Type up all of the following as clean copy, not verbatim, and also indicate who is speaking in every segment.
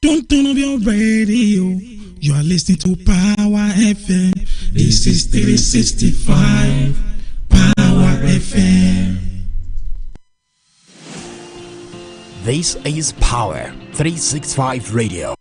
Speaker 1: Don't turn off your radio. You are listening to Power FM. This is 365 Power FM.
Speaker 2: This is Power 365 Radio.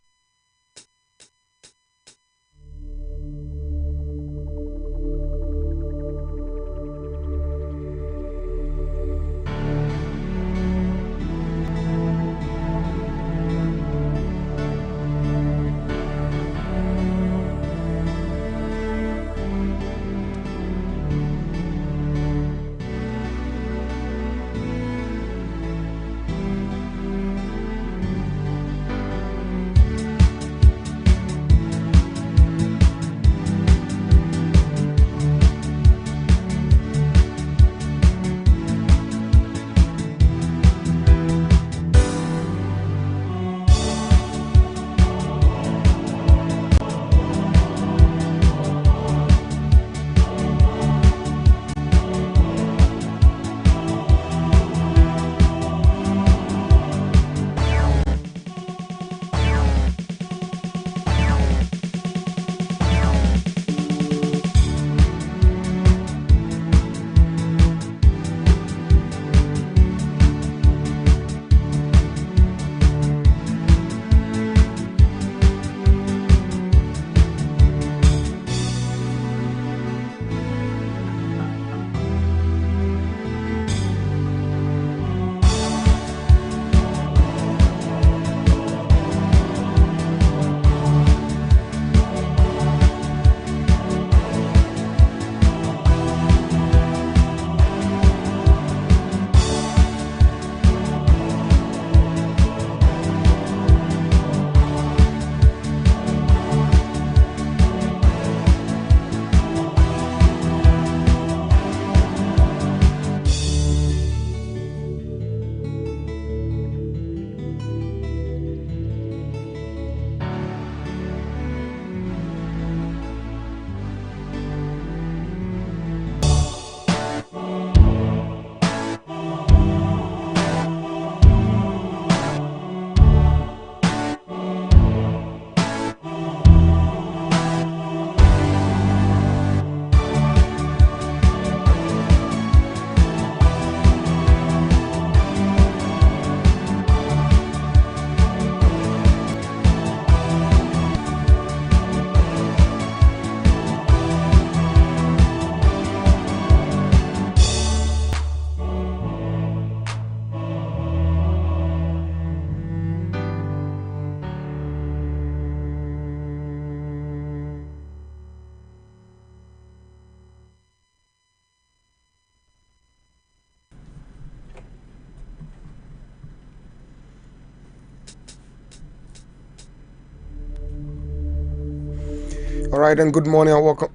Speaker 3: All right, and good morning and welcome.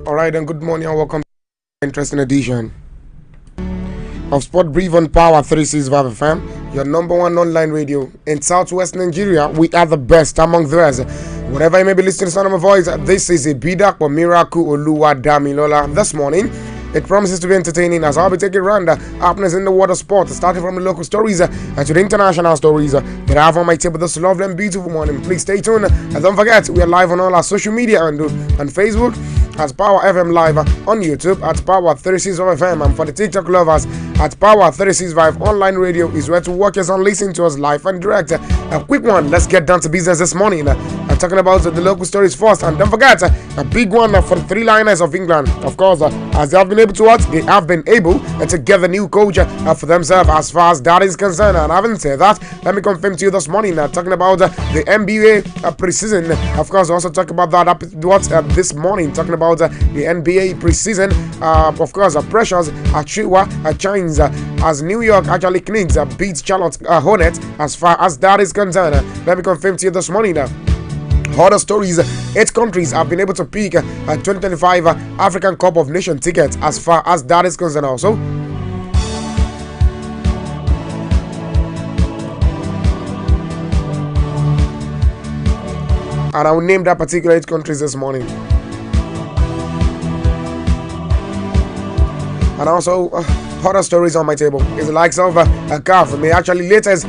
Speaker 3: All right, and good morning and welcome to an interesting edition of Sport Brief on Power 365 FM, your number one online radio in Southwest Nigeria. We are the best among the rest. Whatever you may be listening to, sound of my voice, this is a Bidak or Miracle Oluwa Damilola. This morning, it promises to be entertaining as I'll be taking around happenings in the water sport, starting from the local stories to the international stories that I have on my table this lovely and beautiful morning. Please stay tuned and don't forget, we are live on all our social media and on Facebook at Power FM Live, on YouTube at Power 365 FM, and for the TikTok lovers at Power 365 Online Radio is where to watch us and listen to us live and direct. A quick one, let's get down to business this morning. I'm talking about the local stories first, and don't forget a big one for the Three Lions of England. Of course, as they have been able to what? They have been able to get a new coach for themselves as far as that is concerned. And having said that, let me confirm to you this morning, talking about the NBA preseason. Of course, also talk about that this morning, talking about the NBA preseason. Of course, pressures at Chines as New York actually Knicks beats Charlotte Hornets as far as that is concerned. Let me confirm to you this morning. Other stories, 8 countries have been able to pick a 2025 African Cup of Nations tickets as far as that is concerned also. And I will name that particular 8 countries this morning. And also, Other stories on my table is the likes of a calf may actually latest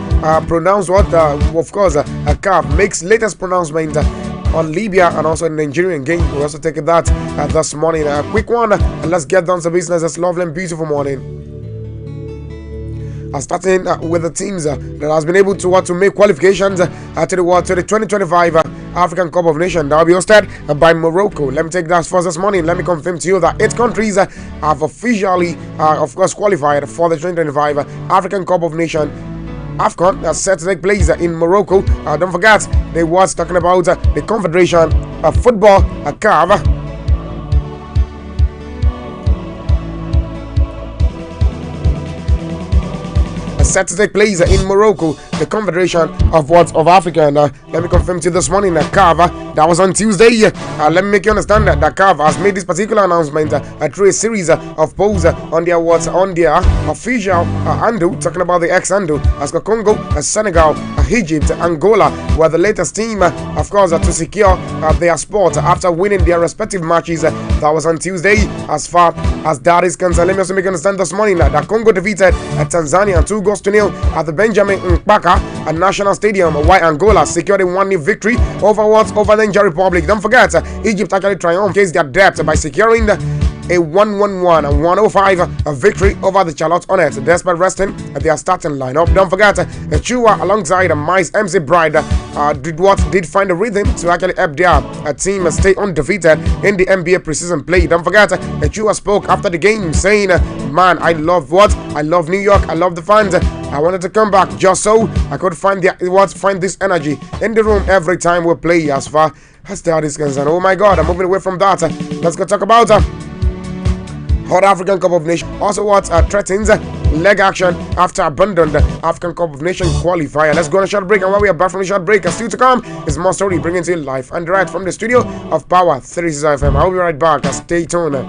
Speaker 3: pronounce what, of course, a calf makes latest pronouncement on Libya and also the Nigerian game. We also take that this morning. A quick one, and let's get down to business this lovely and beautiful morning. Starting with the teams that has been able to make qualifications to the 2025 African Cup of Nations that will be hosted by Morocco. Let me take that first this morning. Let me confirm to you that 8 countries have officially, of course, qualified for the 2025 African Cup of Nations. AFCON is set to take place in Morocco. Don't forget, they was talking about the Confederation of Football, CAF. Set to take place in Morocco, the Confederation of Africa. And let me confirm to you this morning that CAF, that was on Tuesday. Let me make you understand that CAF has made this particular announcement through a series of posts on their official handle, talking about the X handle, as Congo, Senegal, Egypt, Angola were the latest team, of course, to secure their spot after winning their respective matches. That was on Tuesday. As far as that is concerned, let me also make you understand this morning that Congo defeated Tanzania 2-0 at the Benjamin Mkapa National Stadium, while Angola secured a 1-0 victory over the Niger Republic. Don't forget, Egypt actually triumphed against their depth by securing a 1-1-1 and 105 victory over the Charlotte Hornets, despite resting their starting lineup. Don't forget, Chua alongside Mice MC Bride did find a rhythm to actually help their team stay undefeated in the NBA preseason play. Don't forget, Chua spoke after the game saying, "Man, I love New York. I love the fans. I wanted to come back just so I could find this energy in the room every time we play." As far as that is concerned, oh my God, I'm moving away from that. Let's go talk about Hot African Cup of Nations. Also threatens leg action after abandoned African Cup of Nations qualifier. Let's go on a short break, and while we are back from a short break, still to come is more story bringing to you live and right from the studio of Power 365 FM. I'll be right back. Stay tuned.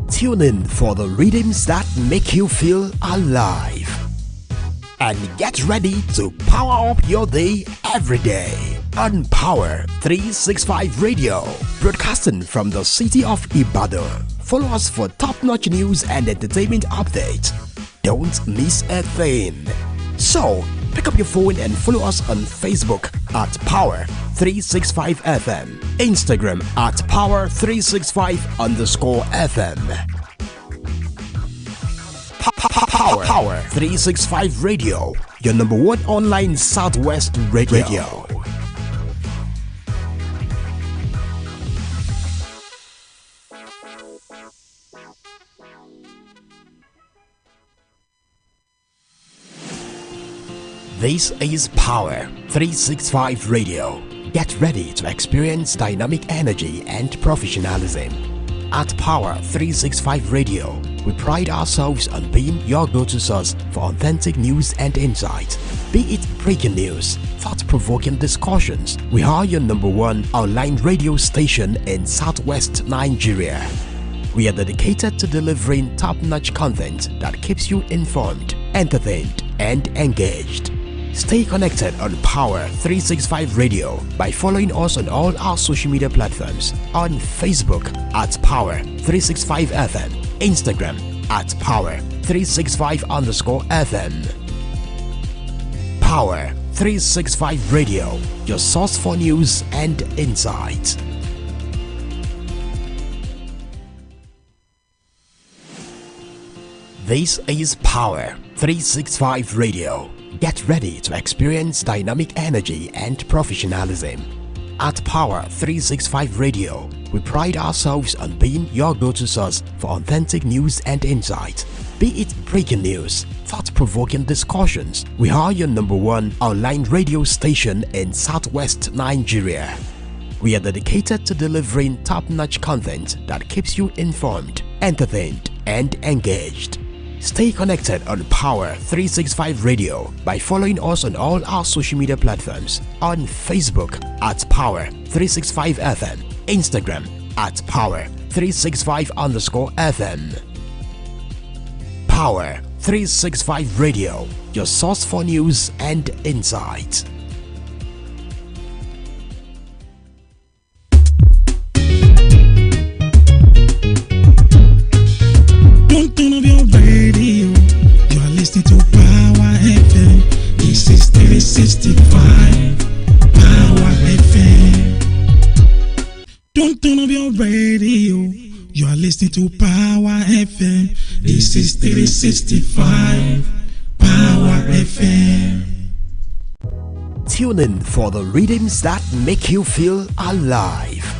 Speaker 2: Tune in for the rhythms that make you feel alive. And get ready to power up your day every day on Power 365 Radio, broadcasting from the city of Ibadan. Follow us for top-notch news and entertainment updates. Don't miss a thing. So, pick up your phone and follow us on Facebook at Power 365 FM, Instagram at Power365_FM. Power 365 Radio, your number one online Southwest radio. This is Power 365 Radio. Get ready to experience dynamic energy and professionalism. At Power 365 Radio, we pride ourselves on being your go-to source for authentic news and insight. Be it breaking news, thought-provoking discussions, we are your number one online radio station in Southwest Nigeria. We are dedicated to delivering top-notch content that keeps you informed, entertained, and engaged. Stay connected on Power 365 Radio by following us on all our social media platforms. On Facebook at Power 365 FM, Instagram at Power 365_FM. Power 365 Radio, your source for news and insight. This is Power 365 Radio. Get ready to experience dynamic energy and professionalism. At Power 365 Radio, we pride ourselves on being your go-to source for authentic news and insight. Be it breaking news, thought-provoking discussions, we are your number one online radio station in Southwest Nigeria. We are dedicated to delivering top-notch content that keeps you informed, entertained, and engaged. Stay connected on Power 365 Radio by following us on all our social media platforms, on Facebook at Power 365 FM, Instagram at Power 365_FM. Power 365 Radio, your source for news and insight.
Speaker 1: Don't turn off your radio. You are listening to Power FM. This is 365 Power FM. Don't turn off your radio. You are listening to Power FM. This is 365 Power FM.
Speaker 2: Tune in for the rhythms that make you feel alive.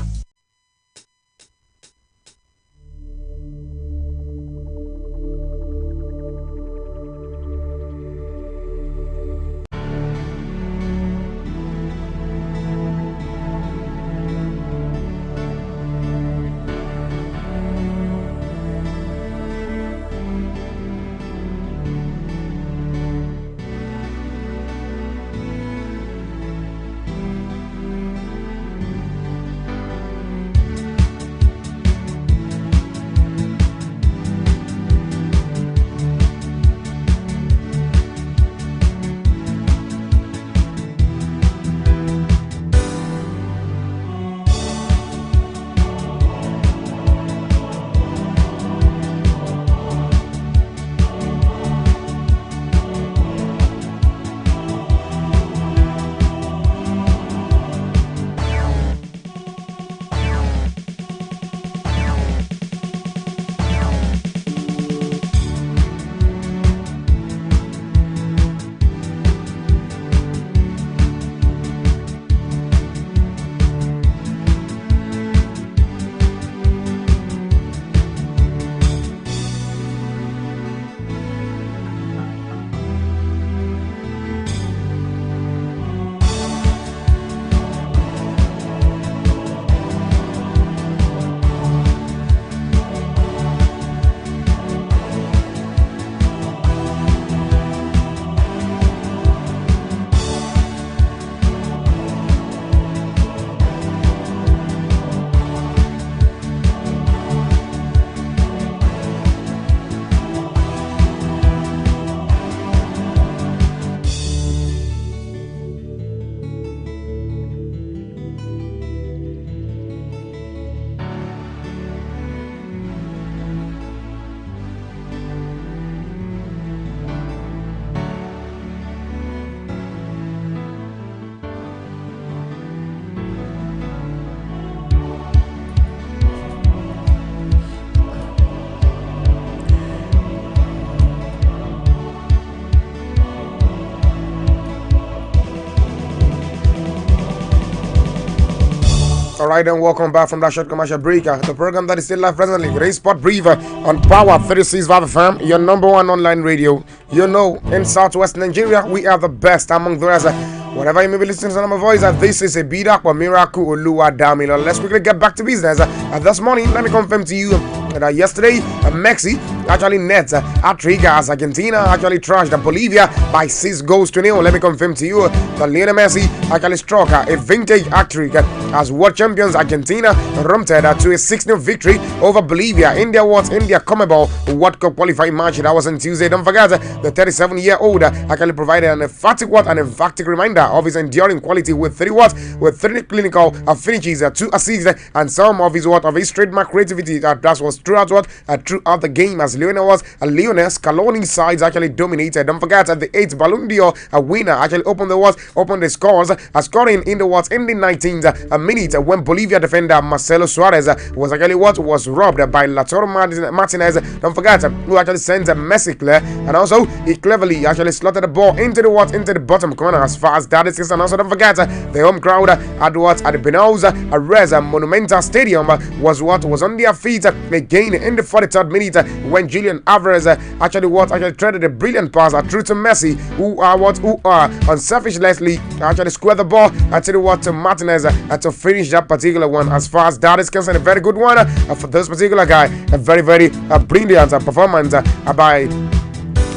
Speaker 3: Alright, and welcome back from that short commercial break. The program that is still live presently, Race Sport Briefer on Power 365 FM, your number one online radio. You know, in Southwest Nigeria, we are the best among the rest. Whatever you may be listening to my voice, this is a beat up or miracle Oluwa Damilo. Let's quickly get back to business. This morning, let me confirm to you that yesterday, Messi actually nets hat-trick as Argentina actually trashed Bolivia by 6 goals to 0. Let me confirm to you that Lionel Messi actually struck a vintage hat-trick as world champions Argentina romped to a 6-0 victory over Bolivia in their CONMEBOL World Cup qualifying match. That was on Tuesday. Don't forget, the 37-year-old actually provided an emphatic reminder of his enduring quality with 3 clinical finishes, 2 assists, and some of his trademark creativity that was throughout the game, as Lionel Scaloni's sides actually dominated. Don't forget that the 8th Ballon d'Or winner actually opened the scores, scoring in the 19th minute when Bolivia defender Marcelo Suarez was actually was robbed by Lautaro Martinez. Don't forget who actually sent Messi clear, and also he cleverly actually slotted the ball into the bottom corner as far as that is concerned. And also don't forget the home crowd at the Benauza Reza Monumental Stadium was on their feet again in the 43rd minute when Julian Alvarez actually threaded a brilliant pass through to Messi, who are unselfishly actually squared the ball to Martinez to finish that particular one. As far as that is concerned, a very good one for this particular guy. A very, very brilliant performance by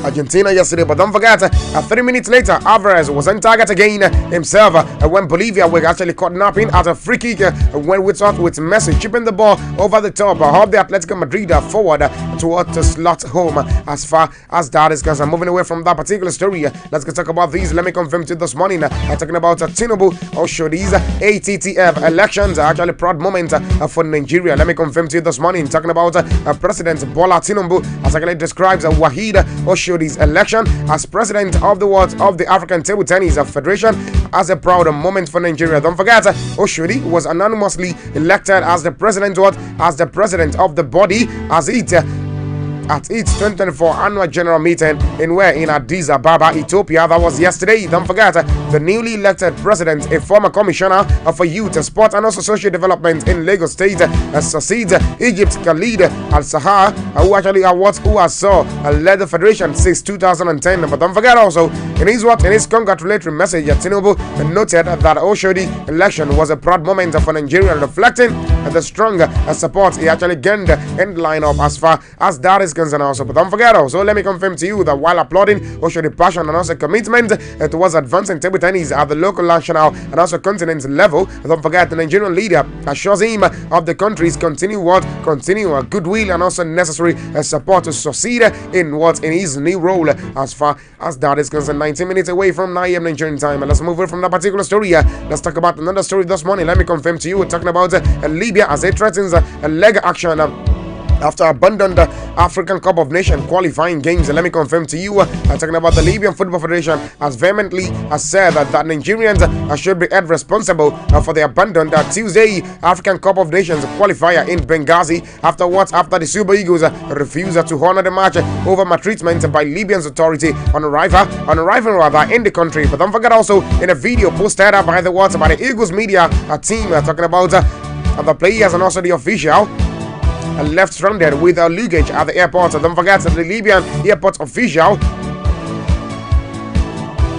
Speaker 3: Argentina yesterday. But don't forget, 3 minutes later, Alvarez was on target again himself when Bolivia were actually caught napping at a free kick when we thought with Messi chipping the ball over the top of the Atletico Madrid forward towards the slot home. As far as that is concerned, moving away from that particular story, let's go talk about these. Let me confirm to you this morning, talking about Tinubu Oshodi's ATTF elections, actually proud moment for Nigeria. Let me confirm to you this morning, talking about President Bola Tinubu as actually describes Wahid Oshodi's election as president of the world of the African Table Tennis Federation as a proud moment for Nigeria. Don't forget, Oshodi was anonymously elected as the president of the body at its 2024 annual general meeting in Addis Ababa, Ethiopia. That was yesterday. Don't forget, the newly elected president, a former commissioner for youth, sport and also social development in Lagos State, Saheed, Egypt, Khalid Al-Sahar, who has led the federation since 2010. But don't forget also, in his congratulatory message, Tinubu noted that Oshodi election was a proud moment for Nigeria, reflecting the strong support he actually gained in the lineup as far as that is concerned also. But don't forget also, let me confirm to you that while applauding Oshodi's passion and also commitment towards advancing table tennis at the local, national and also continent level, don't forget the Nigerian leader assures him of the country's continued goodwill and also necessary support to succeed in his new role as far as that is concerned. 19 minutes away from 9 a.m. Nigerian time. Let's move away from that particular story. Let's talk about another story this morning. Let me confirm to you, we're talking about Libya as it threatens a leg action after abandoned the African Cup of Nations qualifying games. Let me confirm to you, talking about the Libyan Football Federation has vehemently said that Nigerians should be held responsible for the abandoned Tuesday African Cup of Nations qualifier in Benghazi after the Super Eagles refused to honor the match over maltreatment by Libyan's authority on arrival in the country. But don't forget also, in a video posted by the Eagles media team, talking about the players and also the official left stranded with luggage at the airport. Don't forget that the Libyan airport official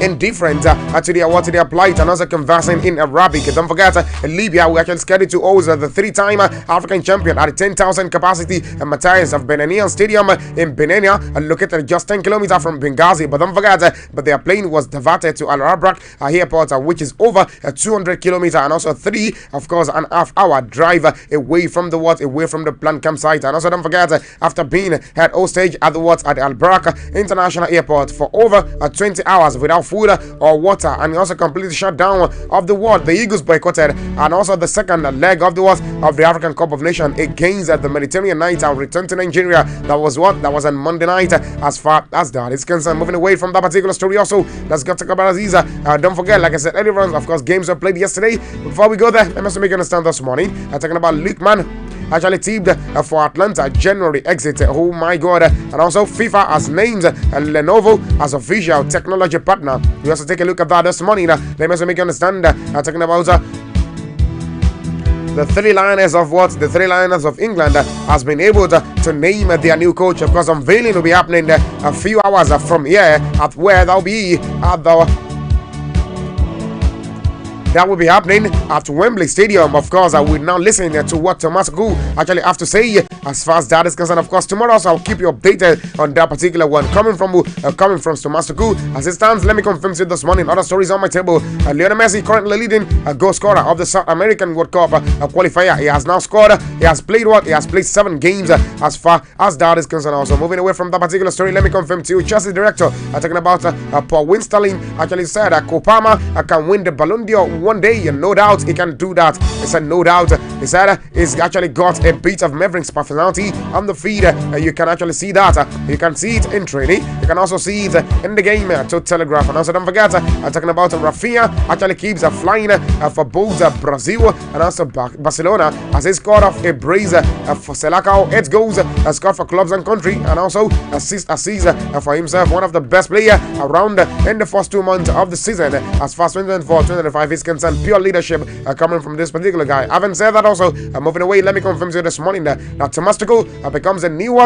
Speaker 3: indifferent to their plight and also conversing in Arabic. Don't forget, Libya will actually scheduled to host the 3-time African champion at the 10,000 capacity Matthias of Benania Stadium in Benania, located just 10 kilometers from Benghazi. But don't forget, their plane was diverted to Al Rabrak airport, which is over 200 kilometers and also 3.5 hour drive away from the planned campsite. And also don't forget, after being held hostage at Al Barak International Airport for over 20 hours without food or water, and also completely shut down of the world, the Eagles boycotted and also the second leg of the African Cup of Nations against the Mediterranean night and returned to Nigeria. That was on Monday night. As far as that is concerned, moving away from that particular story also, let's go talk about Aziza. Don't forget, like I said earlier on, of course, games were played yesterday. Before we go there, let me also make you understand this morning, talking about Lukeman actually teamed for Atlanta January exit. Oh my God. And also FIFA has named Lenovo as official technology partner. We also take a look at that this morning. Let me also make you understand, talking about the Three Lions of England has been able to name their new coach. Of course, unveiling will be happening a few hours from here at where they'll be at the that will be happening at Wembley Stadium. Of course, I will now listen to what Thomas Gu actually have to say as far as that is concerned. Of course, tomorrow also I'll keep you updated on that particular one coming from Thomas Gu. As it stands, let me confirm to you this morning other stories on my table. Lionel Messi currently leading goal scorer of the South American World Cup qualifier. He has now scored. He has played 7 games as far as that is concerned. Also, moving away from that particular story, let me confirm to you, Chelsea director talking about Paul Winsterling actually said Kopama can win the Ballon d'Or one day, and no doubt he can do that. He said no doubt. He said he's actually got a bit of Maverick's personality on the field. You can actually see that. You can see it in training. You can also see it in the game to Telegraph. And also don't forget, talking about Rafinha actually keeps flying for both Brazil and also Barcelona as he scored off a brace for Selacao. 8 goals scored for clubs and country, and also assist for himself, one of the best players around in the first 2 months of the season as far as 2024-2025 is concerned. Pure leadership coming from this particular guy. Having said that, also moving away, let me confirm to you this morning that Thomas Tuchel becomes the new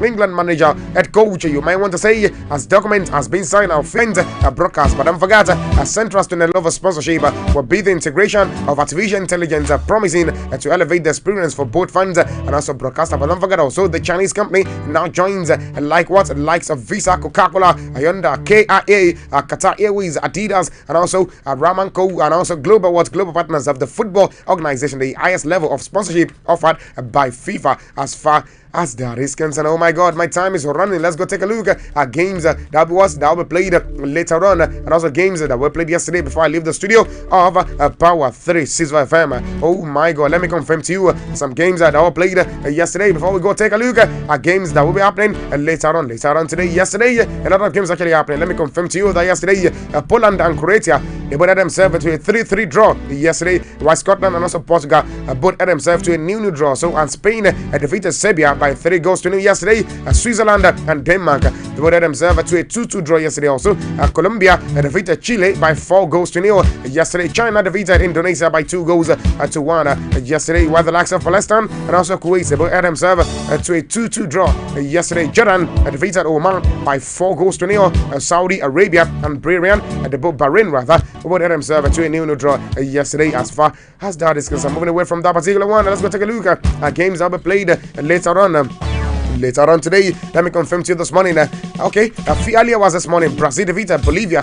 Speaker 3: England manager, head coach. You might want to say as document has been signed our friends broadcast, but don't forget central to the love of sponsorship will be the integration of artificial intelligence, promising to elevate the experience for both fans and also broadcaster. But don't forget also the Chinese company now joins likes of Visa, Coca-Cola, Hyundai, KIA, Qatar Airways, Adidas, and also Ramanco, and also global partners of the football organization, the highest level of sponsorship offered by FIFA as far as that is concerned. Oh my God, my time is running. Let's go take a look at games that were played later on, and also games that were played yesterday before I leave the studio of Power 365 FM. Oh my God, let me confirm to you some games that were played yesterday before we go take a look at games that will be happening later on today. Yesterday, a lot of games actually happening. Let me confirm to you that yesterday, Poland and Croatia, they both had themselves to a 3-3 draw yesterday, while Scotland and also Portugal both had themselves to a new draw. So, and Spain defeated Serbia by 3 goals to 0 yesterday. Switzerland and Denmark they both had themselves to a 2-2 draw yesterday. Also, Colombia defeated Chile by 4 goals to 0 yesterday. China defeated Indonesia by 2 goals to 1 yesterday. While the likes of Palestine and also Kuwait they both had themselves to a 2-2 draw yesterday. Jordan defeated Oman by 4 goals to 0. Saudi Arabia and Bahrain they both had themselves to a 0-0 draw yesterday. As far as that is concerned, moving away from that particular one, let's go take a look at games that will be played later on. Later on today, let me confirm to you this morning. Earlier was this morning, Brazil defeated Bolivia